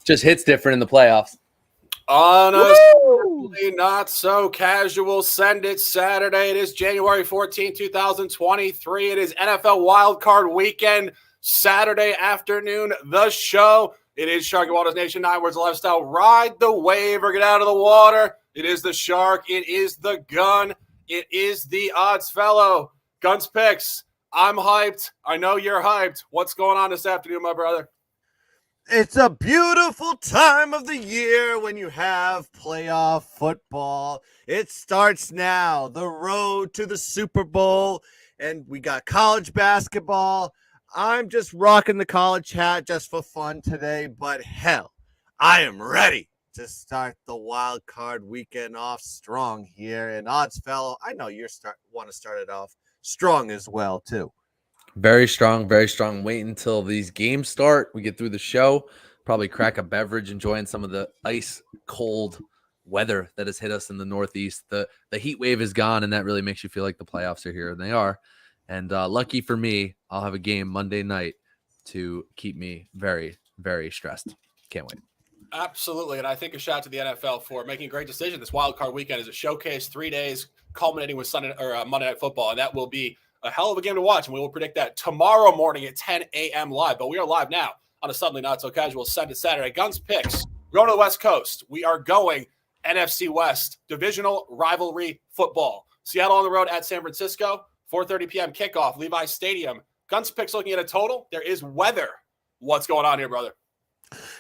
Just hits different in the playoffs. Honestly, not so casual. Send it Saturday. It is January 14, 2023. It is NFL wildcard weekend. Saturday afternoon, the show. It is Sharky Waters Nation 9 Words Lifestyle. Ride the wave or get out of the water. It is the Shark. It is the Gun. It is the Odds Fellow. Guns picks. I'm hyped. I know you're hyped. What's going on this afternoon, my brother? It's a beautiful time of the year when you have playoff football. It starts now. The road to the Super Bowl. And we got college basketball. I'm just rocking the college hat just for fun today. But hell, I am ready to start the wild card weekend off strong here. And Odds Fellow, I know you want to start it off strong as well, too. Very strong, very strong. Wait until these games start. We get through the show, probably crack a beverage, enjoying some of the ice cold weather that has hit us in the Northeast. The heat wave is gone, and that really makes you feel like the playoffs are here, and they are. And lucky for me, I'll have a game Monday night to keep me very, very stressed. Can't wait. Absolutely, and I think a shout out to the NFL for making a great decision. This wild card weekend is a showcase, 3 days, culminating with Monday Night Football, and that will be a hell of a game to watch, and we will predict that tomorrow morning at 10 a.m. live. But we are live now on a Suddenly Not So Casual Sunday Saturday. Guns picks. We're going to the West Coast. We are going NFC West, divisional rivalry football. Seattle on the road at San Francisco, 4:30 p.m. kickoff, Levi's Stadium. Guns picks looking at a total. There is weather. What's going on here, brother?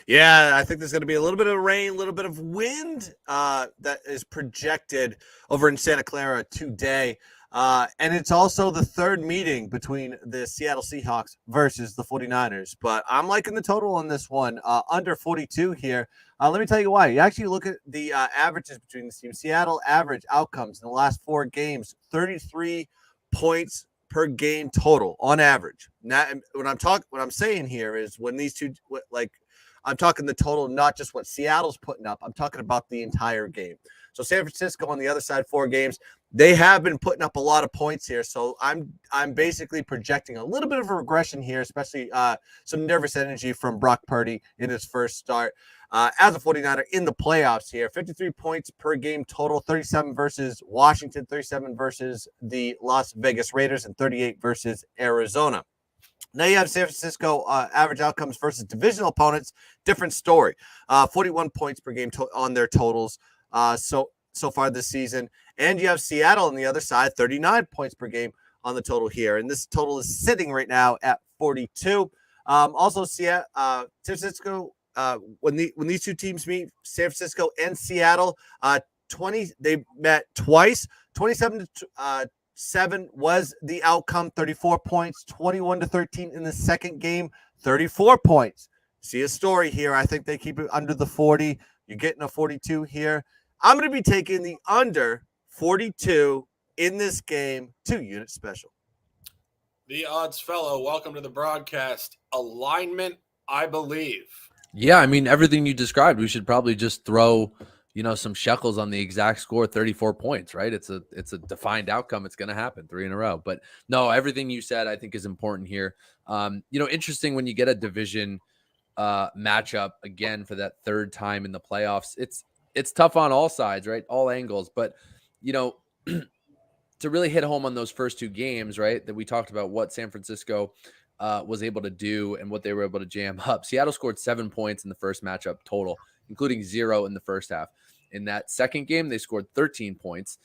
Yeah, I think there's going to be a little bit of rain, a little bit of wind that is projected over in Santa Clara today. And it's also the third meeting between the Seattle Seahawks versus the 49ers. But I'm liking the total on this one, under 42 here. Let me tell you why. You actually look at the averages between the teams. Seattle average outcomes in the last 4 games, 33 points per game total on average. Now, what I'm saying here is when these two, I'm talking the total, not just what Seattle's putting up. I'm talking about the entire game. So San Francisco on the other side, 4 games. They have been putting up a lot of points here. So I'm basically projecting a little bit of a regression here, especially some nervous energy from Brock Purdy in his first start as a 49er in the playoffs here. 53 points per game total, 37 versus Washington, 37 versus the Las Vegas Raiders, and 38 versus Arizona. Now you have San Francisco average outcomes versus divisional opponents. Different story. 41 points per game on their totals so far this season. And you have Seattle on the other side, 39 points per game on the total here. And this total is sitting right now at 42. Also, San Francisco, when these two teams meet, San Francisco and Seattle, they met twice. 27-7 was the outcome, 34 points, 21-13 in the second game, 34 points. See a story here. I think they keep it under the 40. You're getting a 42 here. I'm going to be taking the under 42 in this game, 2-unit special. The Odds Fellow, welcome to the broadcast. Alignment, I believe. Yeah, I mean, everything you described, we should probably just throw, some shekels on the exact score, 34 points, right? It's a defined outcome. It's going to happen 3 in a row. But no, everything you said, I think, is important here. Interesting when you get a division matchup again for that third time in the playoffs. It's tough on all sides, right? All angles. But, to really hit home on those first 2 games, right, that we talked about what San Francisco was able to do and what they were able to jam up. Seattle scored 7 points in the first matchup total, including 0 in the first half. In that second game, they scored 13 points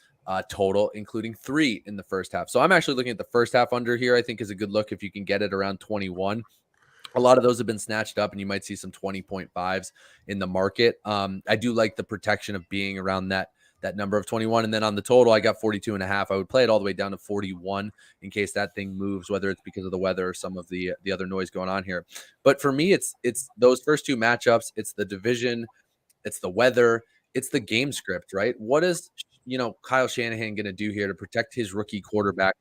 total, including 3 in the first half. So I'm actually looking at the first half under here. I think is a good look if you can get it around 21. A lot of those have been snatched up, and you might see some 20.5s in the market. I do like the protection of being around that number of 21. And then on the total, I got 42.5. I would play it all the way down to 41 in case that thing moves, whether it's because of the weather or some of the other noise going on here. But for me, it's those first 2 matchups. It's the division. It's the weather. It's the game script, right? What is, Kyle Shanahan going to do here to protect his rookie quarterback,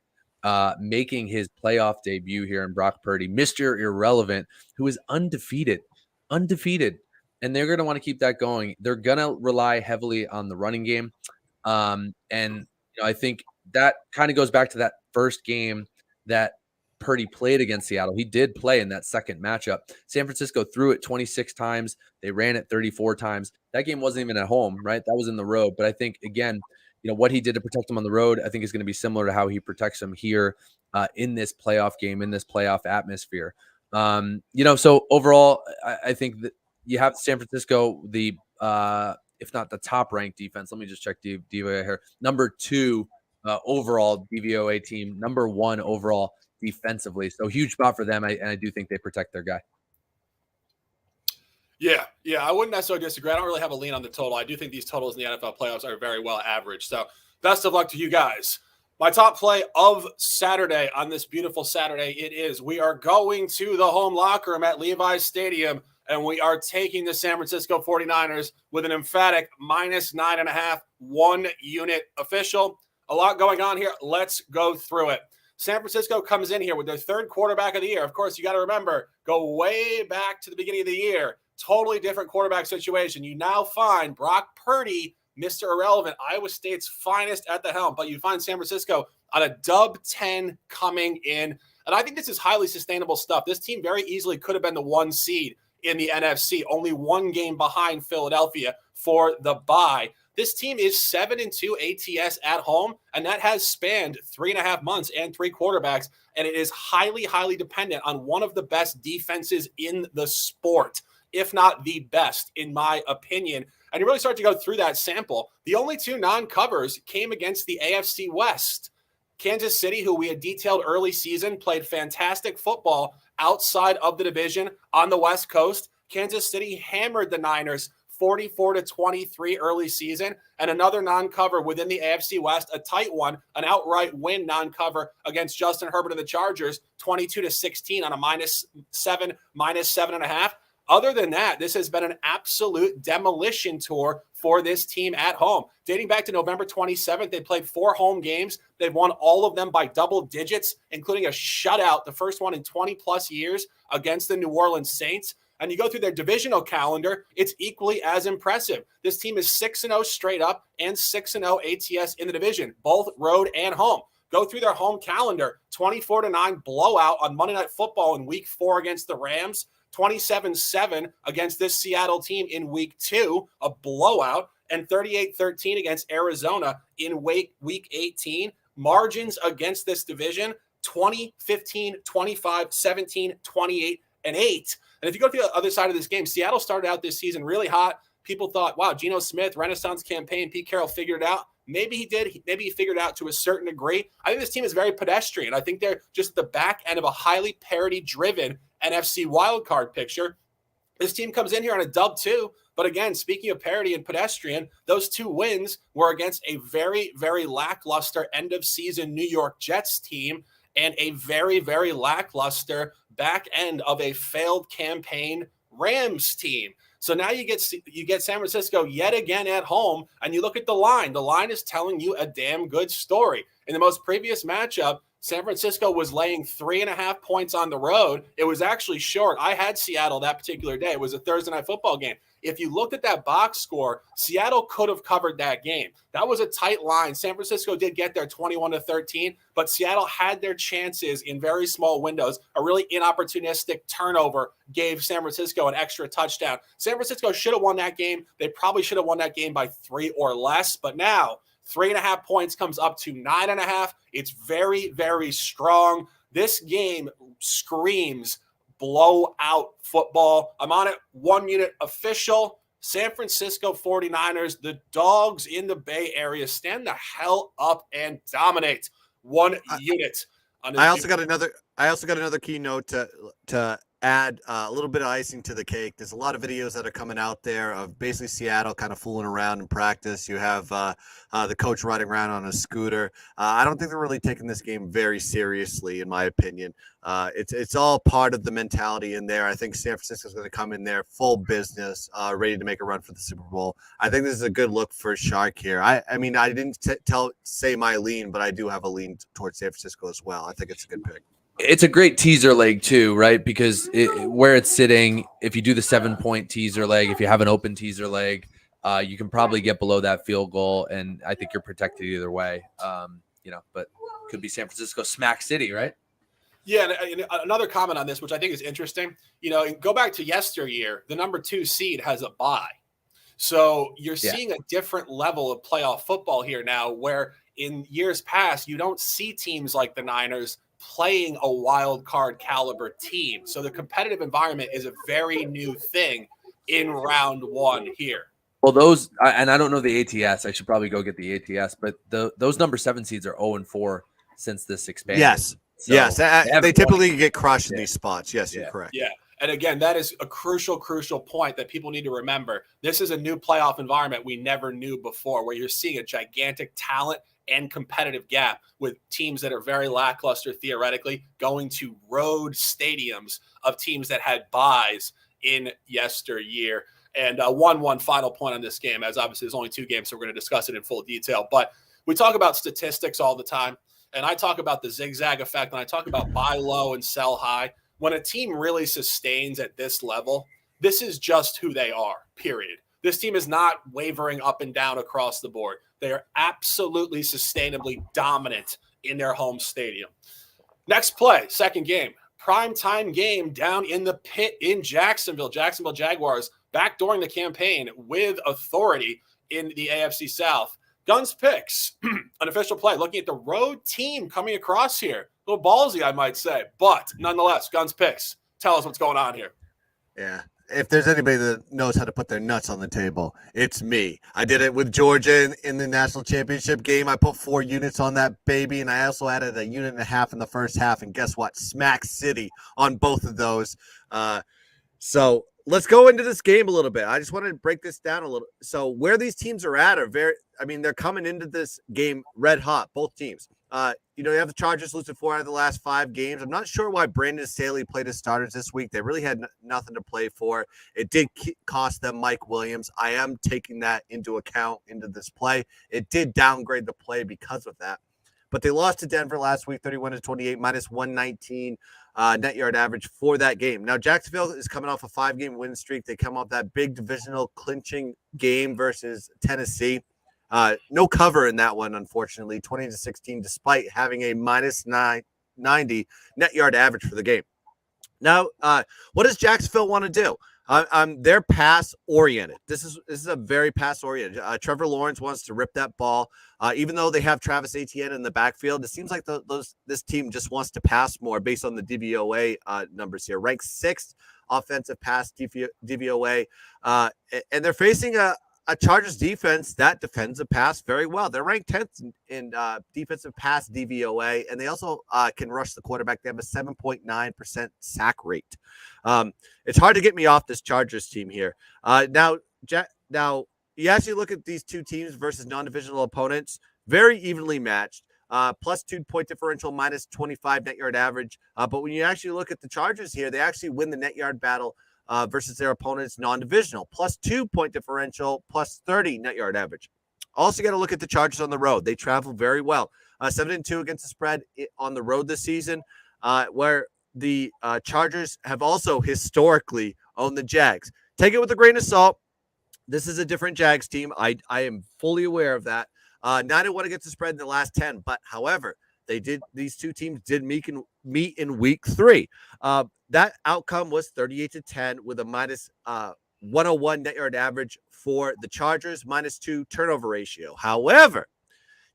making his playoff debut here in Brock Purdy, Mr. Irrelevant, who is undefeated. And they're going to want to keep that going. They're going to rely heavily on the running game. I think that kind of goes back to that first game that Purdy played against Seattle. He did play in that second matchup. San Francisco threw it 26 times. They ran it 34 times. That game wasn't even at home, right? That was in the road. But I think, again, what he did to protect him on the road, I think is going to be similar to how he protects him here in this playoff game, in this playoff atmosphere. So overall, I think that you have San Francisco, the if not the top ranked defense. Let me just check DVOA here. Number 2 overall DVOA team, number 1 overall defensively. So huge spot for them. And I do think they protect their guy. Yeah, I wouldn't necessarily disagree. I don't really have a lean on the total. I do think these totals in the NFL playoffs are very well averaged. So best of luck to you guys. My top play of Saturday on this beautiful Saturday, it is we are going to the home locker room at Levi's Stadium, and we are taking the San Francisco 49ers with an emphatic -9.5, 1 unit official. A lot going on here. Let's go through it. San Francisco comes in here with their 3rd quarterback of the year. Of course, you got to remember, go way back to the beginning of the year. Totally different quarterback situation. You now find Brock Purdy, Mr. Irrelevant, Iowa State's finest at the helm, but you find San Francisco on a dub 10 coming in. And I think this is highly sustainable stuff. This team very easily could have been the 1 seed in the NFC, only 1 game behind Philadelphia for the bye. This team is 7-2 ATS at home, and that has spanned 3.5 months and 3 quarterbacks, and it is highly, highly dependent on one of the best defenses in the sport, if not the best, in my opinion. And you really start to go through that sample. The only 2 non-covers came against the AFC West. Kansas City, who we had detailed early season, played fantastic football outside of the division on the West Coast. Kansas City hammered the Niners 44-23 early season, and another non-cover within the AFC West, a tight one, an outright win non-cover against Justin Herbert and the Chargers, 22-16 on a -7, -7.5. Other than that, this has been an absolute demolition tour for this team at home. Dating back to November 27th, they played 4 home games. They've won all of them by double digits, including a shutout, the first one in 20-plus years against the New Orleans Saints. And you go through their divisional calendar, it's equally as impressive. This team is 6-0 straight up and 6-0 ATS in the division, both road and home. Go through their home calendar, 24-9 blowout on Monday Night Football in Week 4 against the Rams, 27-7 against this Seattle team in Week 2, a blowout, and 38-13 against Arizona in Week 18. Margins against this division, 20, 15, 25, 17, 28, and 8. And if you go to the other side of this game, Seattle started out this season really hot. People thought, wow, Geno Smith, Renaissance campaign, Pete Carroll figured it out. Maybe he did. Maybe he figured it out to a certain degree. I think this team is very pedestrian. I think they're just the back end of a highly parity-driven NFC wildcard picture. This team comes in here on a dub 2. But again, speaking of parity and pedestrian, those 2 wins were against a very, very lackluster end-of-season New York Jets team and a very, very lackluster back end of a failed campaign Rams team. So now you get San Francisco yet again at home, and you look at the line. The line is telling you a damn good story. In the most previous matchup, San Francisco was laying 3.5 points on the road. It was actually short. I had Seattle that particular day. It was a Thursday night football game. If you looked at that box score, Seattle could have covered that game. That was a tight line. San Francisco did get there 21-13, but Seattle had their chances in very small windows. A really inopportunistic turnover gave San Francisco an extra touchdown. San Francisco should have won that game. They probably should have won that game by 3 or less, but now 3.5 points comes up to 9.5. It's very, very strong. This game screams blowout football. I'm on it. 1 unit official. San Francisco 49ers, the dogs in the Bay Area, stand the hell up and dominate. 1 unit. I also got another keynote to add a little bit of icing to the cake. There's a lot of videos that are coming out there of basically Seattle kind of fooling around in practice. You have the coach riding around on a scooter. I don't think they're really taking this game very seriously, in my opinion. It's all part of the mentality in there. I think San Francisco is going to come in there full business, ready to make a run for the Super Bowl. I think this is a good look for Shark here. I mean, I didn't say my lean, but I do have a lean towards San Francisco as well. I think it's a good pick. It's a great teaser leg too, right? Because where it's sitting, if you do the 7-point teaser leg, if you have an open teaser leg, you can probably get below that field goal, and I think you're protected either way. But could be San Francisco Smack City, right? Yeah, and another comment on this, which I think is interesting, go back to yesteryear, the number 2 seed has a bye. So you're seeing a different level of playoff football here now, where in years past, you don't see teams like the Niners playing a wild card caliber team. So the competitive environment is a very new thing in round 1 here. Well, those, and I don't know the ATS. I should probably go get the ATS, but those number 7 seeds are 0-4 since this expansion. Yes. So yes. They typically get crushed in these spots. Yes, you're correct. Yeah. And again, that is a crucial point that people need to remember. This is a new playoff environment we never knew before, where you're seeing a gigantic talent and competitive gap with teams that are very lackluster theoretically going to road stadiums of teams that had buys in yesteryear. And one final point on this game, as obviously there's only 2 games, so we're going to discuss it in full detail. But we talk about statistics all the time, and I talk about the zigzag effect, and I talk about buy low and sell high. When a team really sustains at this level, this is just who they are, period. This team is not wavering up and down across the board. They are absolutely sustainably dominant in their home stadium. Next play, second game, primetime game down in the pit in Jacksonville. Jacksonville Jaguars back during the campaign with authority in the AFC South. Guns picks, an official play, looking at the road team coming across here. A little ballsy, I might say, but nonetheless, Guns picks. Tell us what's going on here. Yeah. If there's anybody that knows how to put their nuts on the table, it's me. I did it with Georgia in the national championship game. I put 4 units on that baby, and I also added 1.5 units in the first half. And guess what? Smack City on both of those. So let's go into this game a little bit. I just wanted to break this down a little. So where these teams are at are they're coming into this game red hot, both teams. You have the Chargers losing 4 out of the last 5 games. I'm not sure why Brandon Staley played his starters this week. They really had nothing to play for. It did cost them Mike Williams. I am taking that into account into this play. It did downgrade the play because of that. But they lost to Denver last week, 31-28, minus 119 net yard average for that game. Now, Jacksonville is coming off a 5-game win streak. They come off that big divisional clinching game versus Tennessee. No cover in that one, unfortunately, 20-16, despite having a minus 90 net yard average for the game. Now, what does Jacksonville want to do? They're pass oriented. This is a very pass oriented. Trevor Lawrence wants to rip that ball. Even though they have Travis Etienne in the backfield, it seems like this team just wants to pass more based on the DVOA numbers here. Ranked 6th offensive pass DVOA, and they're facing a Chargers defense that defends the pass very well. They're ranked 10th in defensive pass DVOA, and they also can rush the quarterback. They have a 7.9% sack rate. It's hard to get me off this Chargers team here. Now, you actually look at these 2 teams versus non-divisional opponents, very evenly matched. Plus 2 point differential, minus 25 net yard average. But when you actually look at the Chargers here, they actually win the net yard battle versus their opponents non-divisional. Plus 2 point differential, plus 30 net yard average. Also got to look at the Chargers on the road. They travel very well. 7-2 against the spread on the road this season, where the Chargers have also historically owned the Jags. Take it with a grain of salt. This is a different Jags team. I am fully aware of that. 9-1 against the spread in the last 10, but however, these 2 teams did meet in week 3. That outcome was 38-10 with a minus 101 net yard average for the Chargers, minus 2 turnover ratio. However,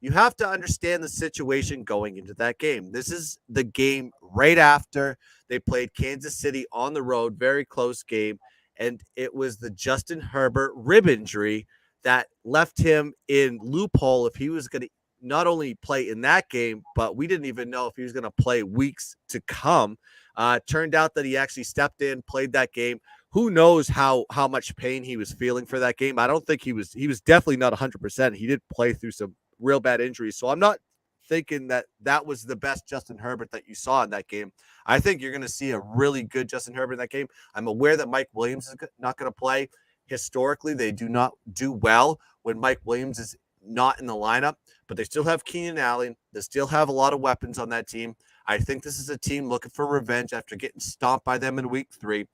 you have to understand the situation going into that game. This is the game right after they played Kansas City on the road, very close game, and it was the Justin Herbert rib injury that left him in loophole if he was going to not only play in that game, but we didn't even know if he was going to play weeks to come. Turned out that he actually stepped in, played that game. Who knows how much pain he was feeling for that game? I don't think he was definitely not 100%. He did play through some real bad injuries. So I'm not thinking that was the best Justin Herbert that you saw in that game. I think you're going to see a really good Justin Herbert in that game. I'm aware that Mike Williams is not going to play. Historically, they do not do well when Mike Williams is not in the lineup, but they still have Keenan Allen. They still have a lot of weapons on that team. I think this is a team looking for revenge after getting stomped by them in week 3.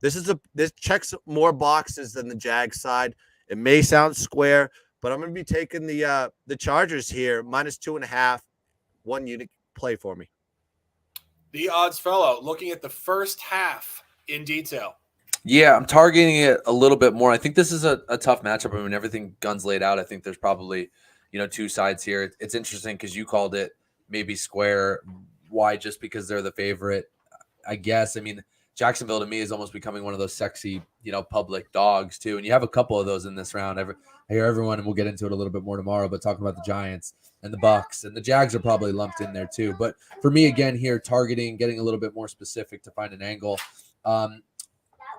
This checks more boxes than the Jags side. It may sound square, but I'm going to be taking the Chargers here, minus 2.5, 1 unit play for me. The Odds Fellow, looking at the first half in detail. Yeah, I'm targeting it a little bit more. I think this is a tough matchup. I mean, everything guns laid out. I think there's probably, two sides here. It's interesting because you called it maybe square. Why? Just because they're the favorite, I guess. I mean, Jacksonville to me is almost becoming one of those sexy, public dogs too. And you have a couple of those in this round. I hear everyone, and we'll get into it a little bit more tomorrow, but talking about the Giants and the Bucks and the Jags are probably lumped in there too. But for me, again, here, targeting, getting a little bit more specific to find an angle.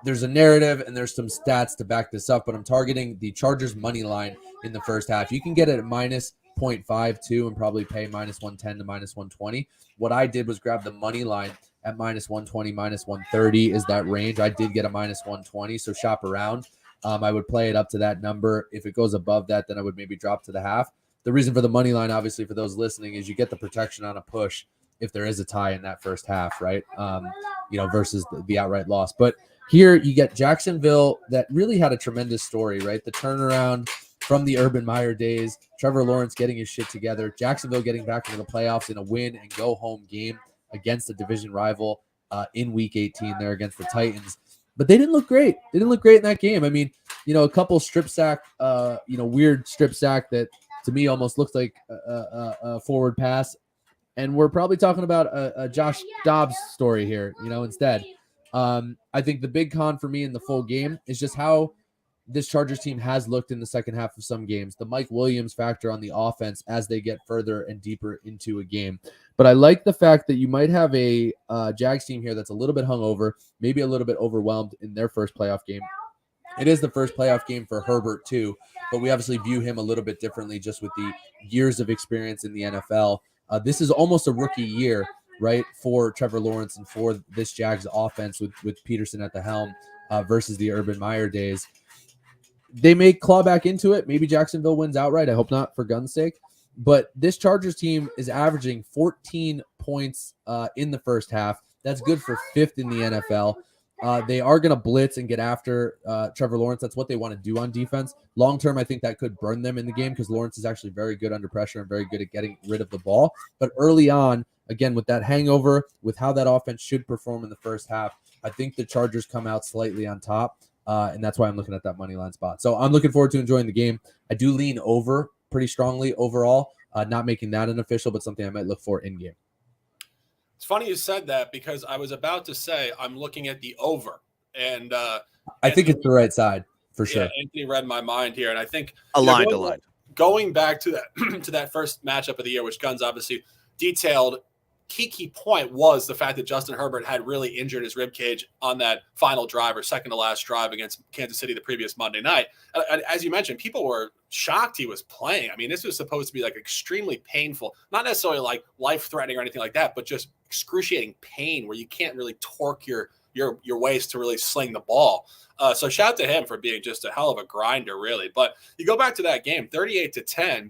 There's a narrative and there's some stats to back this up, but I'm targeting the Chargers money line in the first half. You can get it at minus 0.52 and probably pay minus 110 to minus 120. What I did was grab the money line at minus 120, minus 130 is that range. I did get a minus 120, so shop around. I would play it up to that number. If it goes above that, then I would maybe drop to the half. The reason for the money line, obviously, for those listening, is you get the protection on a push if there is a tie in that first half, right? Versus the outright loss. But here you get Jacksonville that really had a tremendous story, right? The turnaround from the Urban Meyer days, Trevor Lawrence getting his shit together, Jacksonville getting back into the playoffs in a win and go home game against a division rival in week 18 there against the Titans. But they didn't look great. They didn't look great in that game. I mean, a couple strip sack, weird strip sack that to me almost looked like a forward pass. And we're probably talking about a Josh Dobbs story here, instead. I think the big con for me in the full game is just how this Chargers team has looked in the second half of some games. The Mike Williams factor on the offense as they get further and deeper into a game. But I like the fact that you might have a Jags team here that's a little bit hungover, maybe a little bit overwhelmed in their first playoff game. It is the first playoff game for Herbert too, but we obviously view him a little bit differently just with the years of experience in the NFL. This is almost a rookie year, right, for Trevor Lawrence and for this Jags offense with Peterson at the helm versus the Urban Meyer days. They may claw back into it. Maybe Jacksonville wins outright. I hope not for gun's sake. But this Chargers team is averaging 14 points in the first half. That's good for fifth in the NFL. They are going to blitz and get after Trevor Lawrence. That's what they want to do on defense. Long term, I think that could burn them in the game because Lawrence is actually very good under pressure and very good at getting rid of the ball. But early on, again, with that hangover, with how that offense should perform in the first half, I think the Chargers come out slightly on top. And that's why I'm looking at that money line spot. So I'm looking forward to enjoying the game. I do lean over pretty strongly overall, not making that an official, but something I might look for in game. It's funny you said that because I was about to say I'm looking at the over. And I think it's the right side for sure. Anthony read my mind here. And I think aligned. Going back to that to that first matchup of the year, which Guns obviously detailed, key point was the fact that Justin Herbert had really injured his ribcage on that final drive or second to last drive against Kansas City the previous Monday night. As you mentioned, people were shocked he was playing. I mean, this was supposed to be like extremely painful, not necessarily like life-threatening or anything like that, but just excruciating pain where you can't really torque your waist to really sling the ball. So shout out to him for being just a hell of a grinder, really. But you go back to that game, 38-10,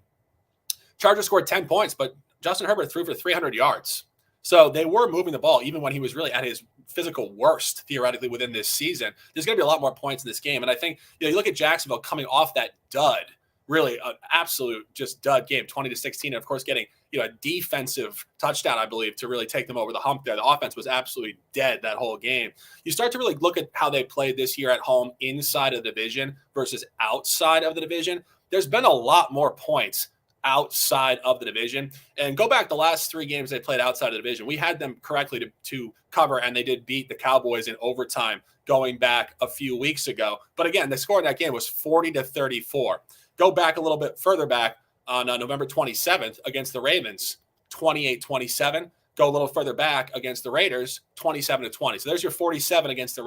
Chargers scored 10 points, but Justin Herbert threw for 300 yards. So they were moving the ball even when he was really at his physical worst, theoretically, within this season. There's going to be a lot more points in this game. And I think, you look at Jacksonville coming off that dud, really an absolute just dud game, 20-16. And, of course, getting, a defensive touchdown, I believe, to really take them over the hump there. The offense was absolutely dead that whole game. You start to really look at how they played this year at home inside of the division versus outside of the division. There's been a lot more points outside of the division. And go back the last 3 games they played outside of the division. We had them correctly to cover, and they did beat the Cowboys in overtime going back a few weeks ago. But again, the score in that game was 40-34. Go back a little bit further back on November 27th against the Ravens, 28-27. Go a little further back against the Raiders, 27-20. So there's your 47 against the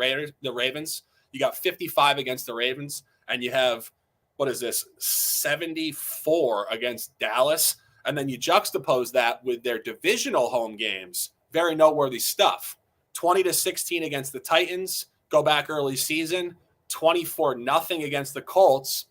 Ravens. You got 55 against the Ravens, and you have, what is this, 74 against Dallas. And then you juxtapose that with their divisional home games. Very noteworthy stuff. 20-16 against the Titans. Go back early season. 24-0 against the Colts.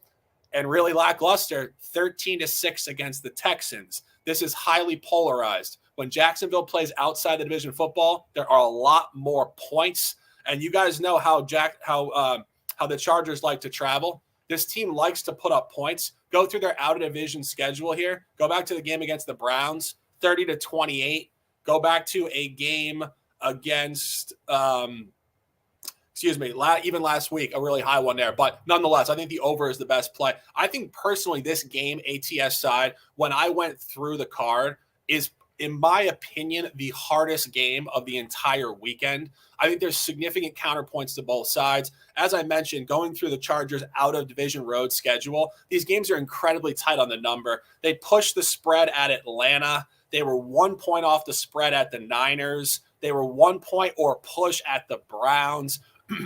And really lackluster, 13-6 against the Texans. This is highly polarized. When Jacksonville plays outside the division football, there are a lot more points. And you guys know how the Chargers like to travel. This team likes to put up points. Go through their out-of-division schedule here. Go back to the game against the Browns, 30-28. Go back to a game against, even last week, a really high one there. But nonetheless, I think the over is the best play. I think personally this game, ATS side, when I went through the card, is, in my opinion, the hardest game of the entire weekend. I think there's significant counterpoints to both sides. As I mentioned, going through the Chargers out of division road schedule, these games are incredibly tight on the number. They pushed the spread at Atlanta. They were 1 point off the spread at the Niners. They were 1 point or push at the Browns.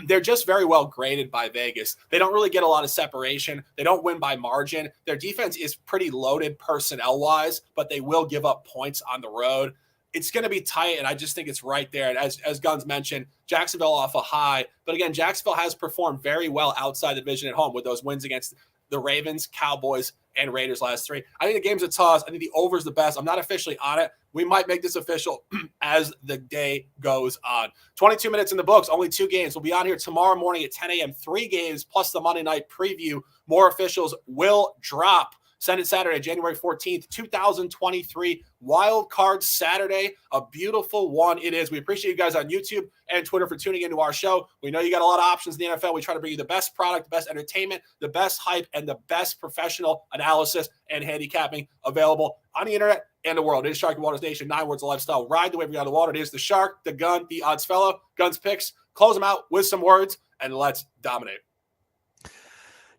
They're just very well graded by Vegas. They don't really get a lot of separation. They don't win by margin. Their defense is pretty loaded personnel-wise, but they will give up points on the road. It's going to be tight, and I just think it's right there. And as Guns mentioned, Jacksonville off a high. But again, Jacksonville has performed very well outside the division at home with those wins against the Ravens, Cowboys, and Raiders last three. I think the game's a toss. I think the over is the best. I'm not officially on it. We might make this official as the day goes on. 22 minutes in the books, only 2 games. We'll be on here tomorrow morning at 10 a.m. 3 games plus the Monday night preview. More officials will drop. Send it Saturday, January 14th, 2023. Wild Card Saturday. A beautiful one it is. We appreciate you guys on YouTube and Twitter for tuning into our show. We know you got a lot of options in the NFL. We try to bring you the best product, the best entertainment, the best hype, and the best professional analysis and handicapping available on the internet and the world. It is Shark and Waters Nation, 9 words of lifestyle. Ride the wave beyond the water. It is the Shark, the Gun, the Odds Fellow. Guns picks. Close them out with some words, and let's dominate.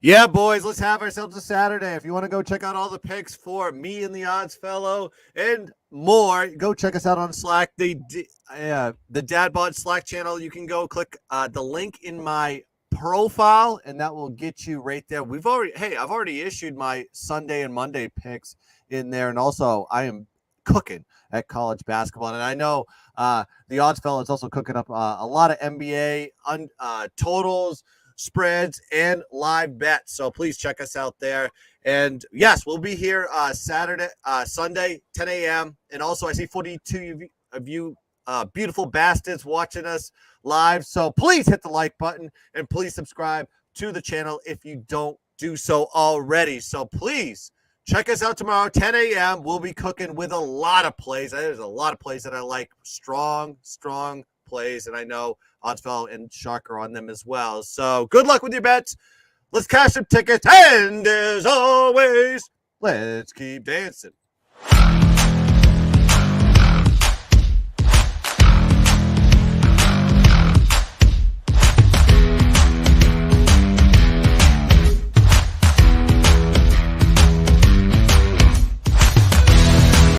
Yeah, boys, let's have ourselves a Saturday. If you want to go check out all the picks for me and the Odds Fellow and more, go check us out on Slack. The Dad Bod Slack channel, you can go click the link in my profile, and that will get you right there. I've already issued my Sunday and Monday picks in there, and also I am cooking at college basketball, and I know the Odds Fellow is also cooking up a lot of NBA totals, spreads, and live bets. So please check us out there. And yes, we'll be here Sunday, 10 a.m. And also I see 42 of you beautiful bastards watching us live. So please hit the like button and please subscribe to the channel if you don't do so already. So please check us out tomorrow, 10 a.m. We'll be cooking with a lot of plays. There's a lot of plays that I like. Strong plays. And I know Oddsfellow and Shark are on them as well. So good luck with your bets. Let's cash some tickets. And as always, let's keep dancing.